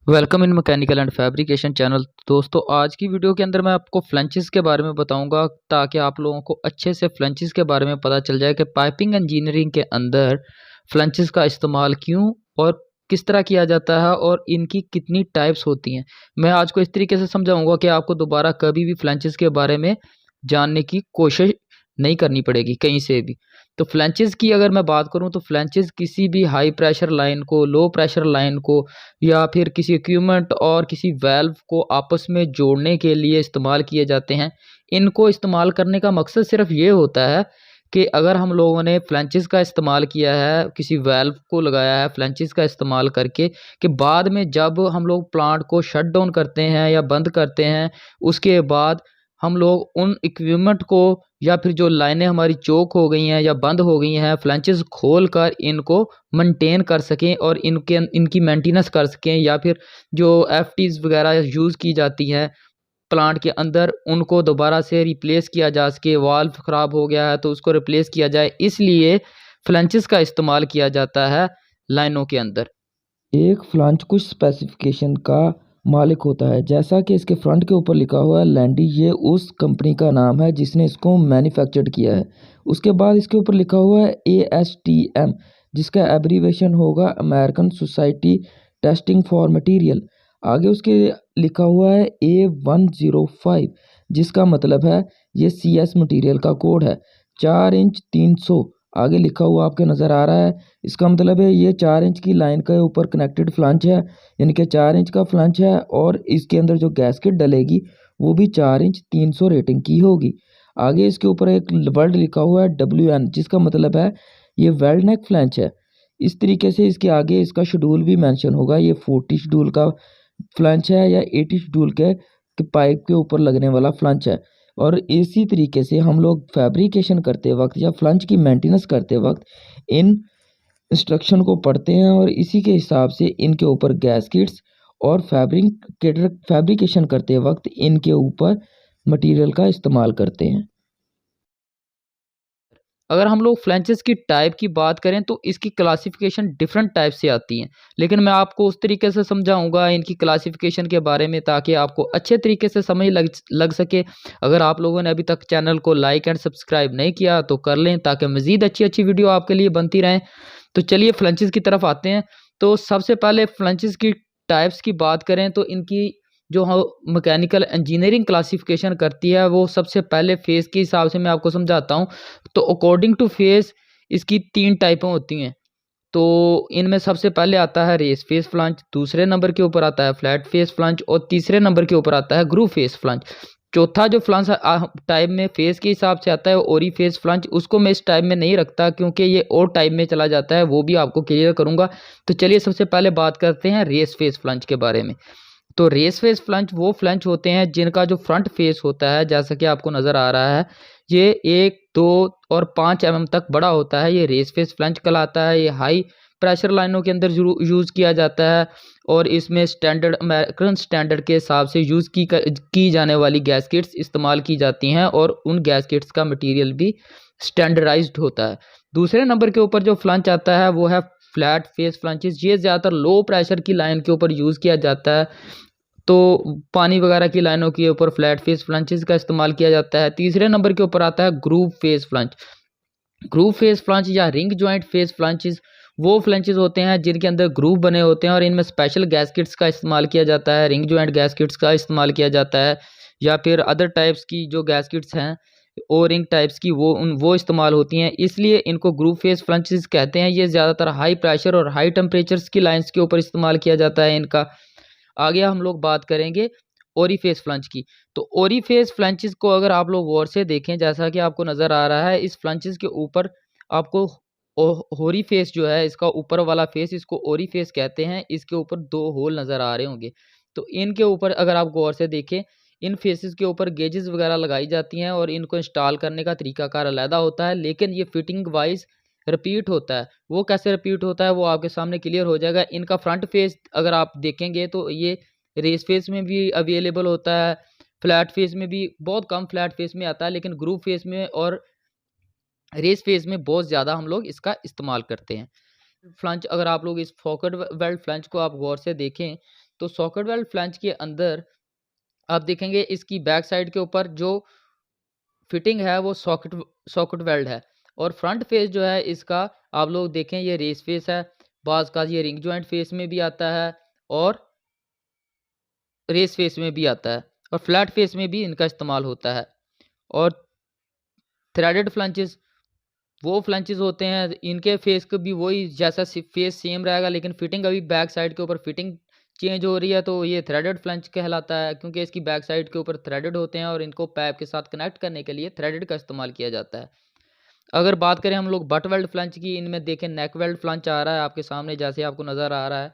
Welcome in mechanical and fabrication channel. दोस्तों, आज की वीडियो के अंदर मैं आपको फ्लैंचेस के बारे में बताऊंगा ताकि आप लोगों को अच्छे से फ्लैंचेस के बारे में पता चल जाए कि पाइपिंग इंजीनियरिंग के अंदर फ्लैंचेस का इस्तेमाल क्यों और किस तरह किया जाता है और इनकी कितनी टाइप्स होती हैं। मैं आज को इस तरीके से समझाऊंगा कि आपको दोबारा कभी भी फ्लैंचेस के बारे में जानने की कोशिश नहीं करनी पड़ेगी कहीं से भी। तो फ्लैंचेस की अगर मैं बात करूं तो फ्लैंचेस किसी भी हाई प्रेशर लाइन को, लो प्रेशर लाइन को या फिर किसी इक्विपमेंट और किसी वाल्व को आपस में जोड़ने के लिए इस्तेमाल किए जाते हैं। इनको इस्तेमाल करने का मकसद सिर्फ ये होता है कि अगर हम लोगों ने फ्लैंचेस का इस्तेमाल किया है, किसी वाल्व को लगाया है फ्लैंचेस का इस्तेमाल करके, कि बाद में जब हम लोग प्लांट को शट डाउन करते हैं या बंद करते हैं, उसके बाद हम लोग उन इक्विपमेंट को या फिर जो लाइनें हमारी चोक हो गई हैं या बंद हो गई हैं, फ्लैंचेस खोल कर इनको मेंटेन कर सकें और इनकी मेंटेनेंस कर सकें, या फिर जो एफटीज वगैरह यूज़ की जाती हैं प्लांट के अंदर उनको दोबारा से रिप्लेस किया जा सके। वाल्व ख़राब हो गया है तो उसको रिप्लेस किया जाए, इसलिए फ्लैंचेस का इस्तेमाल किया जाता है लाइनों के अंदर। एक फ्लांच कुछ स्पेसिफिकेशन का मालिक होता है, जैसा कि इसके फ्रंट के ऊपर लिखा हुआ है लैंडी। ये उस कंपनी का नाम है जिसने इसको मैन्युफैक्चर्ड किया है। उसके बाद इसके ऊपर लिखा हुआ है ASTM, जिसका एब्रीवेशन होगा American society testing for material. आगे उसके लिखा हुआ है A105, जिसका मतलब है ये CS मटेरियल का कोड है। 4 इंच 300 आगे लिखा हुआ आपके नज़र आ रहा है। इसका मतलब है ये 4 इंच की लाइन के ऊपर कनेक्टेड फ्लांच है, यानी कि 4 इंच का फ्लांच है, और इसके अंदर जो गैस्केट डलेगी वो भी 4 इंच 300 रेटिंग की होगी। आगे इसके ऊपर एक वर्ड लिखा हुआ है WN, जिसका मतलब है ये वेल्ड नेक फ्लांच है। इस तरीके से इसके आगे इसका शेड्यूल भी मेंशन होगा। ये 40 शेड्यूल का फ्लांच है या 80 शेड्यूल के पाइप के ऊपर लगने वाला फ्लांच है। और इसी तरीके से हम लोग फैब्रिकेशन करते वक्त या फ्लंच की मेंटेनेंस करते वक्त इन इंस्ट्रक्शन को पढ़ते हैं और इसी के हिसाब से इनके ऊपर गैस्केट्स और फैब्रिकेशन करते वक्त इनके ऊपर मटेरियल का इस्तेमाल करते हैं। अगर हम लोग फ्लैंचेस की टाइप की बात करें तो इसकी क्लासिफिकेशन डिफरेंट टाइप से आती हैं, लेकिन मैं आपको उस तरीके से समझाऊंगा इनकी क्लासिफिकेशन के बारे में ताकि आपको अच्छे तरीके से समझ लग सके। अगर आप लोगों ने अभी तक चैनल को लाइक एंड सब्सक्राइब नहीं किया तो कर लें ताकि मज़ीद अच्छी अच्छी वीडियो आपके लिए बनती रहें। तो चलिए फ्लैंचेस की तरफ आते हैं। तो सबसे पहले फ्लैंचेस की टाइप्स की बात करें तो इनकी जो मैकेनिकल इंजीनियरिंग क्लासिफिकेशन करती है वो सबसे पहले फेज़ के हिसाब से मैं आपको समझाता हूँ। तो अकॉर्डिंग टू फेज़ इसकी 3 टाइपें होती हैं। तो इनमें सबसे पहले आता है रेस फेस फ्लांच, दूसरे नंबर के ऊपर आता है फ्लैट फेस फ्लांच और तीसरे नंबर के ऊपर आता है ग्रूव फेस फ्लांच। चौथा जो फ्लांच टाइप में फेस के हिसाब से आता है ओरी फेस फ्लांच, उसको मैं इस टाइप में नहीं रखता क्योंकि ये और टाइप में चला जाता है, वो भी आपको क्लियर करूंगा। तो चलिए सबसे पहले बात करते हैं रेस फेस फ्लांच के बारे में। तो रेस फेस फ्लंच वो फ्लंच होते हैं जिनका जो फ्रंट फेस होता है, जैसा कि आपको नज़र आ रहा है, ये 1, 2 और 5 mm तक बड़ा होता है। ये रेस फेस फ्लंच कहलाता है। ये हाई प्रेशर लाइनों के अंदर यूज़ किया जाता है और इसमें स्टैंडर्ड अमेरिकन स्टैंडर्ड के हिसाब से यूज़ की जाने वाली गैसकेट्स इस्तेमाल की जाती हैं और उन गैसकेट्स का मटेरियल भी स्टैंडर्डाइज्ड होता है। दूसरे नंबर के ऊपर जो फ्लंच आता है वो है फ्लैट फेस फ्लंचेस। ये ज़्यादातर लो प्रेशर की लाइन के ऊपर यूज़ किया जाता है। तो पानी वगैरह की लाइनों के ऊपर फ्लैट फेस फ्लंचेस का इस्तेमाल किया जाता है। तीसरे नंबर के ऊपर आता है ग्रूव फेस फ्लंच। ग्रूव फेस फ्लंच या रिंग जॉइंट फेस फ्लंचेस वो फ्लंचेस होते हैं जिनके अंदर ग्रूव बने होते हैं और इनमें स्पेशल गैसकेट्स का इस्तेमाल किया जाता है। रिंग जॉइंट गैसकेट्स का इस्तेमाल किया जाता है या फिर अदर टाइप्स की जो गैसकेट्स हैं और रिंग टाइप्स की वो इस्तेमाल होती हैं, इसलिए इनको ग्रूव फेस फ्लंचेस कहते हैं। ये ज़्यादातर हाई प्रेशर और हाई टेम्परेचर्स की लाइंस के ऊपर इस्तेमाल किया जाता है इनका। आगे हम लोग बात करेंगे ओरीफेस फ्लंच की। तो ओरीफेस फ्लंचेस को अगर आप लोग गौर से देखें, जैसा कि आपको नज़र आ रहा है, इस फ्लंचेस के ऊपर आपको होरी फेस जो है, इसका ऊपर वाला फेस, इसको ओरी फेस कहते हैं। इसके ऊपर 2 होल नज़र आ रहे होंगे। तो इनके ऊपर अगर आप गौर से देखें, इन फेसेस के ऊपर गेजेस वगैरह लगाई जाती हैं और इनको इंस्टॉल करने का तरीकाकार अलहदा होता है, लेकिन ये फिटिंग वाइज रिपीट होता है। वो कैसे रिपीट होता है वो आपके सामने क्लियर हो जाएगा। इनका फ्रंट फेस अगर आप देखेंगे तो ये रेस फेस में भी अवेलेबल होता है, फ्लैट फेस में भी बहुत कम फ्लैट फेस में आता है, लेकिन ग्रुप फेस में और रेस फेस में बहुत ज़्यादा हम लोग इसका इस्तेमाल करते हैं। फ्लंच अगर आप लोग इस फॉकेट वेल्ड फ्लंच को आप गौर से देखें तो सॉकेट वेल्ड फ्लैंज के अंदर आप देखेंगे इसकी बैक साइड के ऊपर जो फिटिंग है वो सॉकेट वेल्ड है, और फ्रंट फेस जो है इसका आप लोग देखें ये रेस फेस है, बाज़ का ये रिंग जॉइंट फेस में भी आता है और रेस फेस में भी आता है, और फ्लैट फेस में भी इनका इस्तेमाल होता है। और थ्रेडेड फ्लंचेस वो फ्लंचेस होते हैं, इनके फेस को भी वही जैसा फेस सेम रहेगा, लेकिन फिटिंग अभी बैक साइड के ऊपर फिटिंग चेंज हो रही है, तो ये थ्रेडेड फ्लंच कहलाता है, क्योंकि इसकी बैक साइड के ऊपर थ्रेडेड होते हैं और इनको पैप के साथ कनेक्ट करने के लिए थ्रेडेड का इस्तेमाल किया जाता है। अगर बात करें हम लोग बट वेल्ड फ्लंच की, इनमें देखें नेक वेल्ड फ्लंच आ रहा है आपके सामने, जैसे आपको नज़र आ रहा है।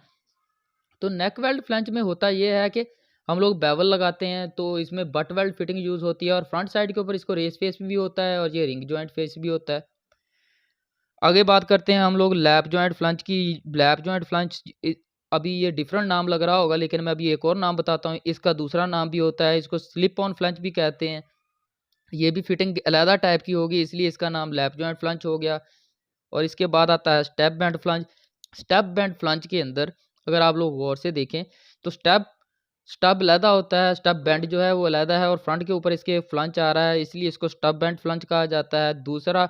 तो नेक वेल्ड फ्लंच में होता ये है कि हम लोग बेवल लगाते हैं, तो इसमें बट वेल्ड फिटिंग यूज़ होती है, और फ्रंट साइड के ऊपर इसको रेस फेस भी होता है और ये रिंग जॉइंट फेस भी होता है। आगे बात करते हैं हम लोग लैप जॉइंट फ्लंच की। लैप जॉइंट फ्लंच अभी ये डिफरेंट नाम लग रहा होगा, लेकिन मैं अभी एक और नाम बताता हूँ। इसका दूसरा नाम भी होता है, इसको स्लिप ऑन फ्लंच भी कहते हैं। ये भी फिटिंग अलग टाइप की होगी, इसलिए इसका नाम लैप जॉइंट फ्लंच हो गया। और इसके बाद आता है स्टेप बैंड फ्लंच। स्टेप बैंड फ्लंच के अंदर अगर आप लोग गौर से देखें तो स्टब अलहदा होता है, स्टब बैंड जो है वो अलहदा है, और फ्रंट के ऊपर इसके फ्लंच आ रहा है, इसलिए इसको स्टब बैंड फ्लंच कहा जाता है। दूसरा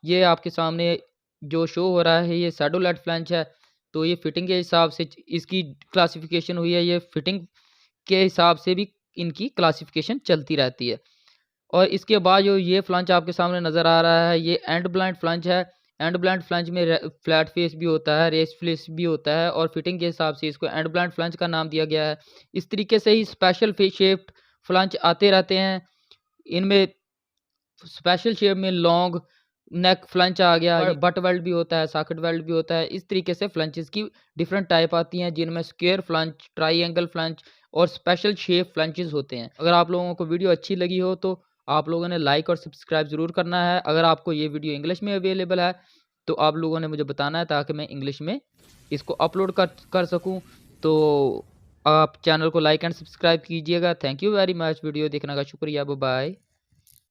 ये आपके सामने जो शो हो रहा है ये सैडोलेट फ्लंच है, तो ये फिटिंग के हिसाब से इसकी क्लासिफिकेशन हुई है, ये फिटिंग के हिसाब से भी इनकी क्लासिफिकेशन चलती रहती है। और इसके बाद जो ये फ्लंच आपके सामने नज़र आ रहा है ये एंड ब्लाइंड फ्लंच है। एंड ब्लाइंड फ्लंच में फ्लैट फेस भी होता है, रेस फेस भी होता है, और फिटिंग के हिसाब से इसको एंड ब्लाइंड फ्लंच का नाम दिया गया है। इस तरीके से ही स्पेशल शेप्ड फ्लंच आते रहते हैं। इनमें स्पेशल शेप में लॉन्ग नेक फ्लंच आ गया, और बट वेल्ड भी होता है, सॉकेट वेल्ड भी होता है। इस तरीके से फ्लंचेस की डिफरेंट टाइप आती हैं, जिनमें स्क्वायर फ्लंच, ट्राइएंगल फ्लंच और स्पेशल शेप फ्लंचेस होते हैं। अगर आप लोगों को वीडियो अच्छी लगी हो तो आप लोगों ने लाइक और सब्सक्राइब ज़रूर करना है। अगर आपको ये वीडियो इंग्लिश में अवेलेबल है तो आप लोगों ने मुझे बताना है, ताकि मैं इंग्लिश में इसको अपलोड कर सकूँ। तो आप चैनल को लाइक एंड सब्सक्राइब कीजिएगा। Thank you very much. Video देखने का शुक्रिया। Bye bye.